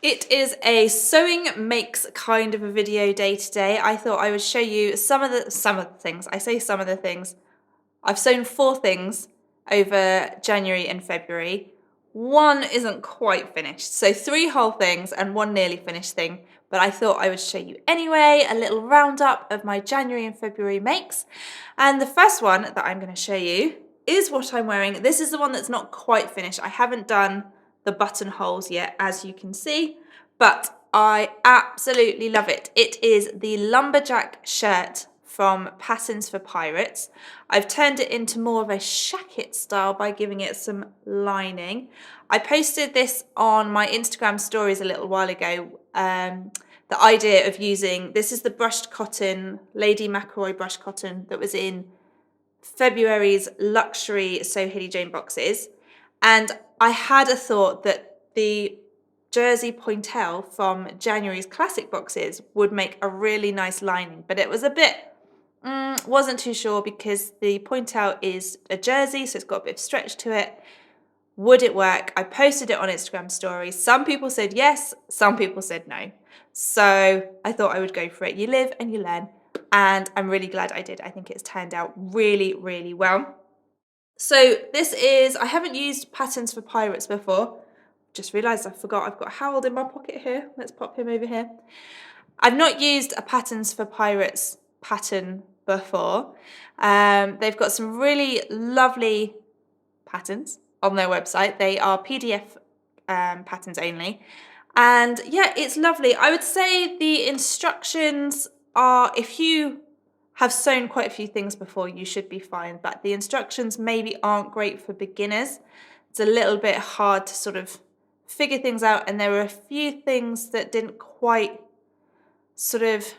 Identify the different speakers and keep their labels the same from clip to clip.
Speaker 1: It is a sewing makes kind of a video day today. I thought I would show you some of the things. I say some of the things. I've sewn 4 things over January and February. 1 isn't quite finished. So 3 whole things and 1 nearly finished thing. But I thought I would show you anyway, a little roundup of my January and February makes. And the first one that I'm going to show you is what I'm wearing. This is the one that's not quite finished. I haven't done the buttonholes yet, as you can see, but I absolutely love it. It is the Lumberjack shirt from Patterns for Pirates. I've turned it into more of a shacket style by giving it some lining. I posted this on my Instagram stories a little while ago. The idea of using, this is the brushed cotton, Lady McElroy brushed cotton that was in February's luxury SewHayleyJane boxes. And I had a thought that the jersey pointelle from January's classic boxes would make a really nice lining, but it was a bit, wasn't too sure because the pointelle is a jersey, so it's got a bit of stretch to it. Would it work? I posted it on Instagram stories. Some people said yes, some people said no. So I thought I would go for it. You live and you learn. And I'm really glad I did. I think it's turned out really, really well. So this is, I haven't used Patterns for Pirates before. Just realised I forgot I've got Harold in my pocket here. Let's pop him over here. I've not used a Patterns for Pirates pattern before. They've got some really lovely patterns on their website. They are PDF patterns only. And yeah, it's lovely. I would say the instructions are, if you have sewn quite a few things before, you should be fine. But the instructions maybe aren't great for beginners. It's a little bit hard to sort of figure things out. And there were a few things that didn't quite sort of,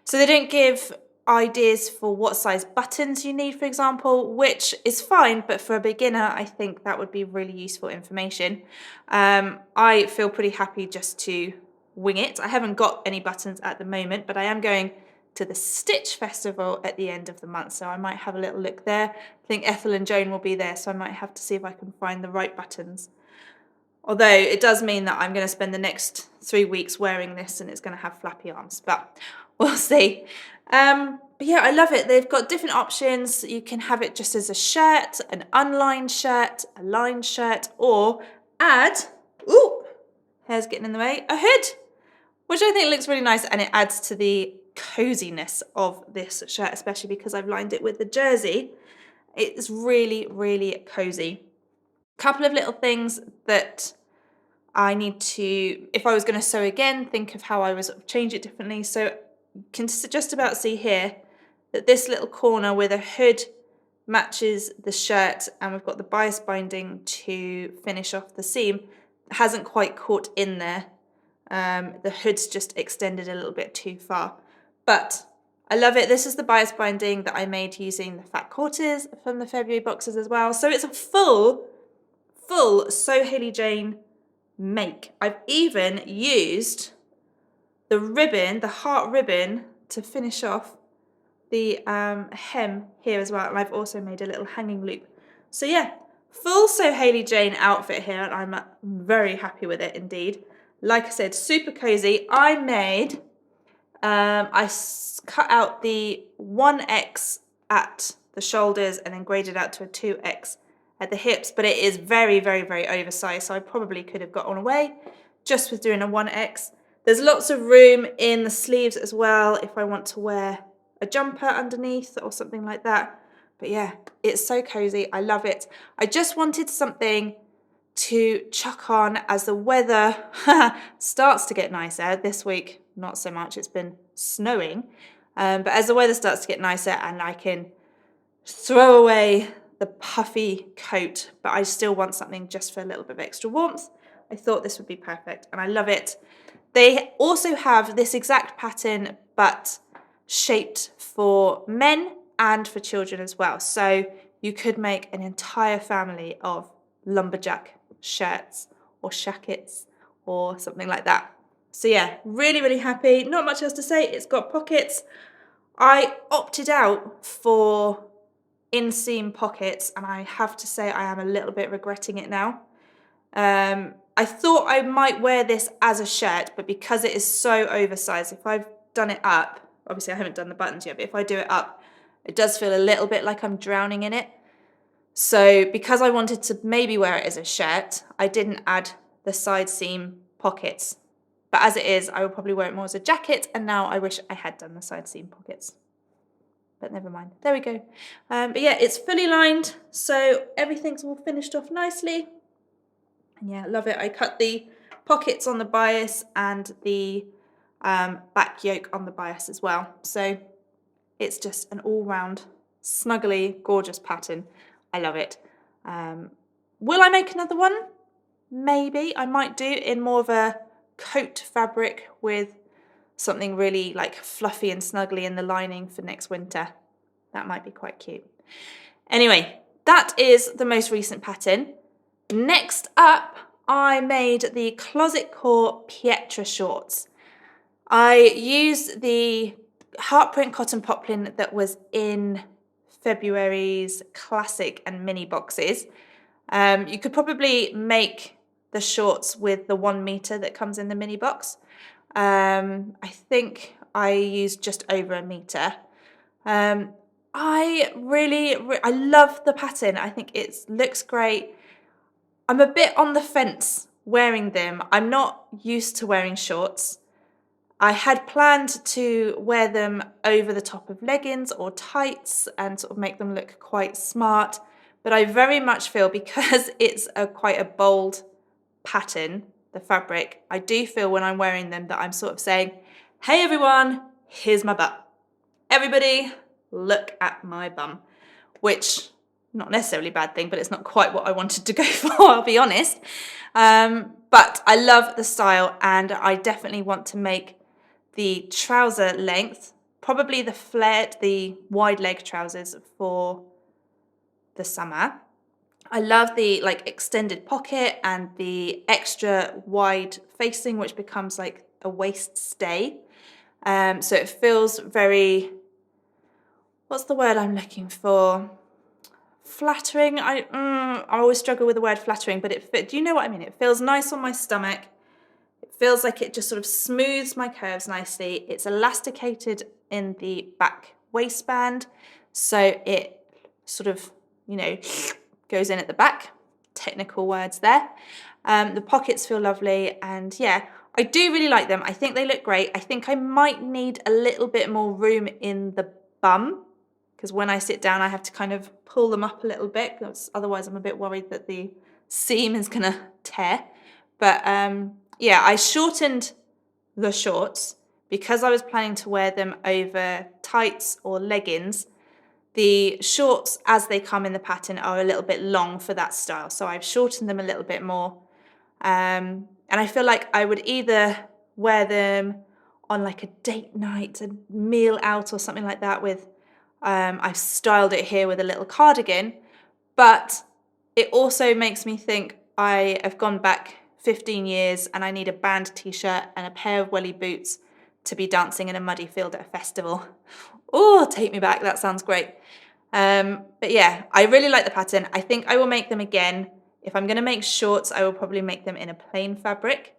Speaker 1: so they don't give ideas for what size buttons you need, for example, which is fine, but for a beginner, I think that would be really useful information. I feel pretty happy just to wing it. I haven't got any buttons at the moment, but I am going to the Stitch Festival at the end of the month, so I might have a little look there. I think Ethel and Joan will be there, so I might have to see if I can find the right buttons. Although it does mean that I'm going to spend the next 3 weeks wearing this and it's going to have flappy arms, but we'll see. But yeah, I love it. They've got different options. You can have it just as a shirt, an unlined shirt, a lined shirt, or add, ooh, hair's getting in the way, a hood, which I think looks really nice, and it adds to the coziness of this shirt, especially because I've lined it with the jersey. It's really, really cozy. Couple of little things that I need to, if I was going to sew again, think of how I would sort of change it differently. So you can just about see here that this little corner where the hood matches the shirt and we've got the bias binding to finish off the seam hasn't quite caught in there. The hood's just extended a little bit too far, but I love it. This is the bias binding that I made using the fat quarters from the February boxes as well. So it's a full SewHayleyJane make. I've even used the ribbon, the heart ribbon, to finish off the hem here as well, and I've also made a little hanging loop. So yeah, full SewHayleyJane outfit here, and I'm very happy with it indeed. Like I said, super cozy. I made, I cut out the 1X at the shoulders and then graded out to a 2X at the hips, but it is very, very, very oversized, so I probably could have got on away just with doing a 1X. There's lots of room in the sleeves as well if I want to wear a jumper underneath or something like that. But yeah, it's so cozy. I love it. I just wanted something to chuck on as the weather starts to get nicer. This week, not so much. It's been snowing. But as the weather starts to get nicer and I can throw away the puffy coat, but I still want something just for a little bit of extra warmth, I thought this would be perfect, and I love it. They also have this exact pattern, but shaped for men and for children as well. So you could make an entire family of lumberjack shirts or shackets or something like that. So yeah, really, really happy. Not much else to say. It's got pockets. I opted out for inseam pockets, and I have to say I am a little bit regretting it now. I thought I might wear this as a shirt, but because it is so oversized, if I've done it up, obviously I haven't done the buttons yet, but if I do it up, it does feel a little bit like I'm drowning in it. So because I wanted to maybe wear it as a shirt, I didn't add the side seam pockets. But as it is, I will probably wear it more as a jacket, and now I wish I had done the side seam pockets. But never mind, there we go. But yeah, it's fully lined, so everything's all finished off nicely. And yeah, love it. I cut the pockets on the bias and the back yoke on the bias as well. So it's just an all-round, snuggly, gorgeous pattern. I love it. Will I make another one? Maybe. I might do in more of a coat fabric with something really like fluffy and snuggly in the lining for next winter. That might be quite cute. Anyway, that is the most recent pattern. Next up, I made the Closet Core Pietra shorts. I used the heart print cotton poplin that was in February's classic and mini boxes. You could probably make the shorts with the 1 meter that comes in the mini box. I think I used just over 1 meter. I love the pattern. I think it looks great. I'm a bit on the fence wearing them. I'm not used to wearing shorts. I had planned to wear them over the top of leggings or tights and sort of make them look quite smart. But I very much feel, because it's quite a bold pattern, the fabric, I do feel when I'm wearing them that I'm sort of saying, hey everyone, here's my butt. Everybody, look at my bum. Which, not necessarily a bad thing, but it's not quite what I wanted to go for, I'll be honest. But I love the style, and I definitely want to make the trouser length, probably the wide leg trousers for the summer. I love the like extended pocket and the extra wide facing, which becomes like a waist stay. So it feels very, what's the word I'm looking for? Flattering. I always struggle with the word flattering, but do you know what I mean? It feels nice on my stomach. It feels like it just sort of smooths my curves nicely. It's elasticated in the back waistband, so it sort of, goes in at the back. Technical words there. The pockets feel lovely, and yeah, I do really like them. I think they look great. I think I might need a little bit more room in the bum, because when I sit down I have to kind of pull them up a little bit, because otherwise I'm a bit worried that the seam is gonna tear. But yeah, I shortened the shorts because I was planning to wear them over tights or leggings. The shorts, as they come in the pattern, are a little bit long for that style, so I've shortened them a little bit more. And I feel like I would either wear them on like a date night, a meal out or something like that with, I've styled it here with a little cardigan, but it also makes me think I have gone back 15 years and I need a band t-shirt and a pair of welly boots to be dancing in a muddy field at a festival. Oh, take me back, that sounds great. But yeah, I really like the pattern. I think I will make them again. If I'm going to make shorts, I will probably make them in a plain fabric.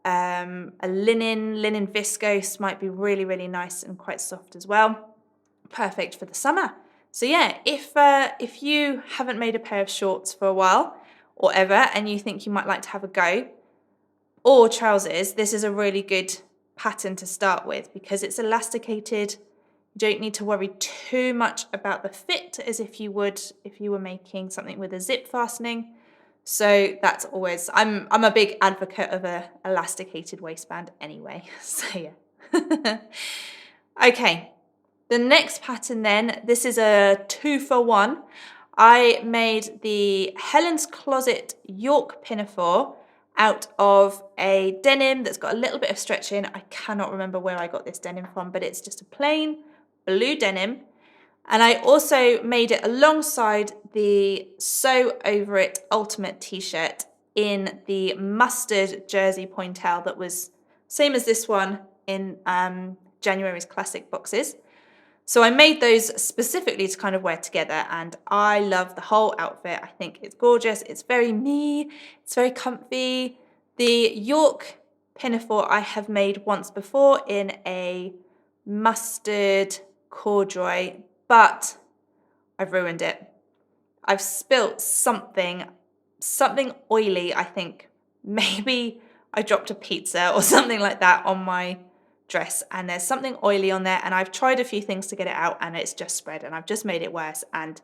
Speaker 1: A linen viscose might be really, really nice and quite soft as well. Perfect for the summer. So yeah, if you haven't made a pair of shorts for a while or ever, and you think you might like to have a go, or trousers, this is a really good pattern to start with because it's elasticated. You don't need to worry too much about the fit as if you would if you were making something with a zip fastening. So that's always, I'm a big advocate of a elasticated waistband anyway. So yeah. Okay, the next pattern then, this is a 2-for-1. I made the Helen's Closet York Pinafore out of a denim that's got a little bit of stretch in. I cannot remember where I got this denim from, but it's just a plain blue denim. And I also made it alongside the Sew Over It Ultimate t-shirt in the mustard jersey pointelle that was same as this one in January's classic boxes. So I made those specifically to kind of wear together, and I love the whole outfit. I think it's gorgeous. It's very me. It's very comfy. The York Pinafore I have made once before in a mustard corduroy, but I've ruined it. I've spilt something oily, I think. Maybe I dropped a pizza or something like that on my dress, and there's something oily on there, and I've tried a few things to get it out and it's just spread, and I've just made it worse, and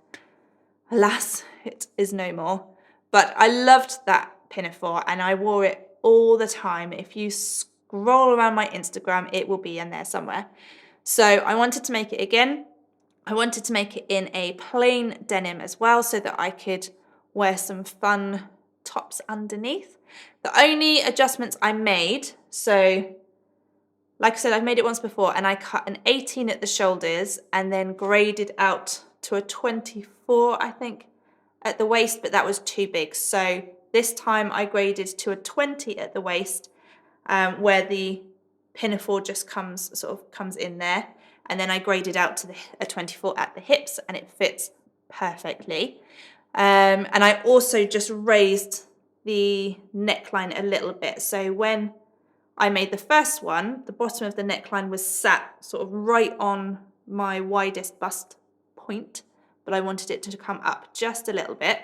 Speaker 1: alas, it is no more. But I loved that pinafore and I wore it all the time. If you scroll around my Instagram, it will be in there somewhere. So I wanted to make it again. I wanted to make it in a plain denim as well so that I could wear some fun tops underneath. The only adjustments I made, so like I said, I've made it once before, and I cut an 18 at the shoulders and then graded out to a 24, I think, at the waist, but that was too big. So this time I graded to a 20 at the waist, where the pinafore just comes in there, and then I graded out to a 24 at the hips, and it fits perfectly. And I also just raised the neckline a little bit. So when I made the first one, the bottom of the neckline was sat sort of right on my widest bust point, but I wanted it to come up just a little bit.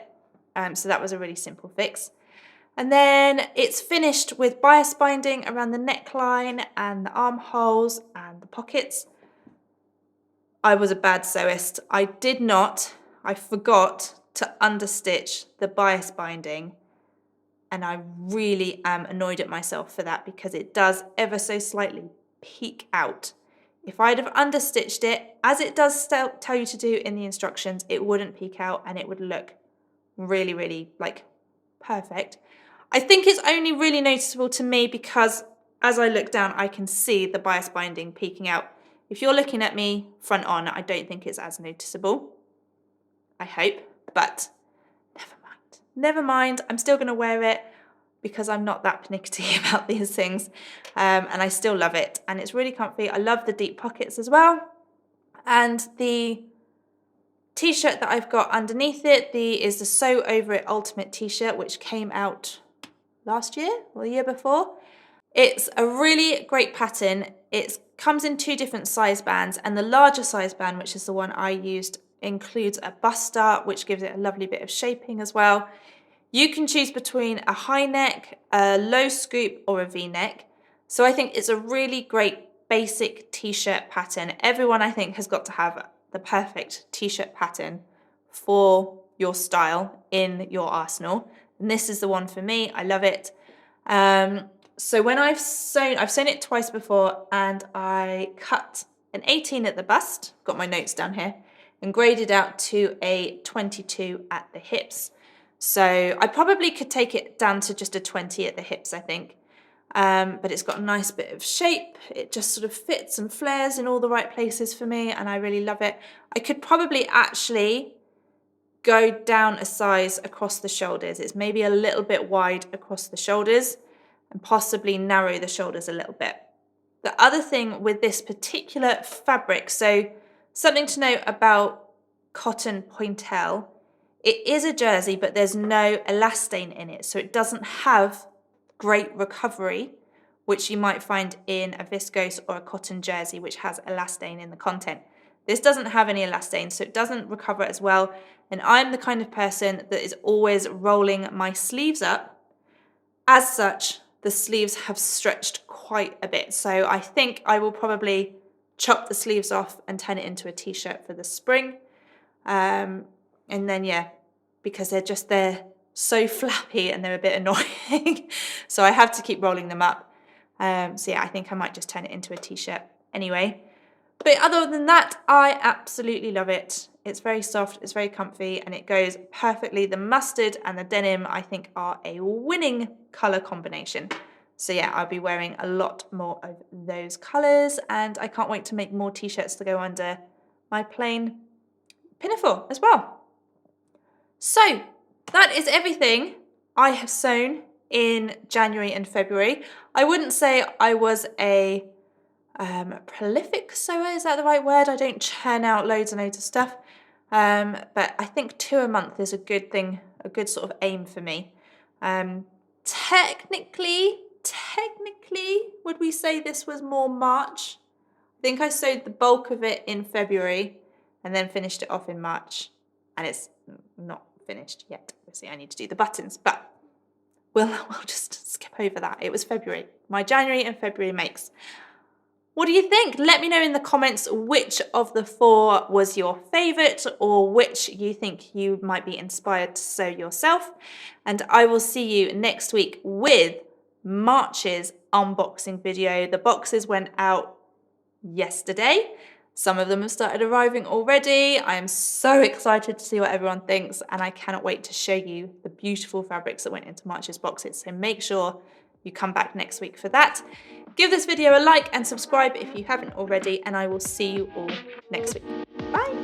Speaker 1: So that was a really simple fix. And then it's finished with bias binding around the neckline and the armholes and the pockets. I was a bad sewist. I forgot to understitch the bias binding, and I really am annoyed at myself for that because it does ever so slightly peek out. If I'd have understitched it, as it does tell you to do in the instructions, it wouldn't peek out and it would look really, really like perfect. I think it's only really noticeable to me because as I look down, I can see the bias binding peeking out. If you're looking at me front on, I don't think it's as noticeable. I hope, but never mind. I'm still going to wear it because I'm not that pernickety about these things, and I still love it, and it's really comfy. I love the deep pockets as well, and the t-shirt that I've got underneath it is the Sew Over It Ultimate t-shirt, which came out last year or the year before. It's a really great pattern. It comes in 2 different size bands, and the larger size band, which is the one I used, includes a bust dart, which gives it a lovely bit of shaping as well. You can choose between a high neck, a low scoop, or a V-neck. So I think it's a really great basic t-shirt pattern. Everyone, I think, has got to have the perfect t-shirt pattern for your style in your arsenal. And this is the one for me. I love it. So when I've sewn it twice before, and I cut an 18 at the bust, got my notes down here, and graded out to a 22 at the hips. So I probably could take it down to just a 20 at the hips, I think. But it's got a nice bit of shape. It just sort of fits and flares in all the right places for me, and I really love it. I could probably actually go down a size across the shoulders. It's maybe a little bit wide across the shoulders and possibly narrow the shoulders a little bit. The other thing with this particular fabric, so something to note about cotton pointelle, it is a jersey, but there's no elastane in it, so it doesn't have great recovery, which you might find in a viscose or a cotton jersey, which has elastane in the content. This doesn't have any elastane, so it doesn't recover as well, and I'm the kind of person that is always rolling my sleeves up. As such, the sleeves have stretched quite a bit, so I think I will probably chop the sleeves off and turn it into a t-shirt for the spring. And then, yeah, because they're so flappy and they're a bit annoying. So I have to keep rolling them up. So yeah, I think I might just turn it into a t-shirt anyway. But other than that, I absolutely love it. It's very soft, it's very comfy, and it goes perfectly. The mustard and the denim, I think, are a winning colour combination. So yeah, I'll be wearing a lot more of those colours, and I can't wait to make more t-shirts to go under my plain pinafore as well. So that is everything I have sewn in January and February. I wouldn't say I was a prolific sewer, is that the right word? I don't churn out loads and loads of stuff, but I think 2 a month is a good thing, a good sort of aim for me. technically, would we say this was more March? I think I sewed the bulk of it in February and then finished it off in March. And it's not finished yet. Obviously, I need to do the buttons, but we'll just skip over that. It was February. My January and February makes. What do you think? Let me know in the comments which of the 4 was your favourite or which you think you might be inspired to sew yourself. And I will see you next week with March's unboxing video. The boxes went out yesterday. Some of them have started arriving already. I am so excited to see what everyone thinks, and I cannot wait to show you the beautiful fabrics that went into March's boxes. So make sure you come back next week for that. Give this video a like and subscribe if you haven't already, and I will see you all next week. Bye!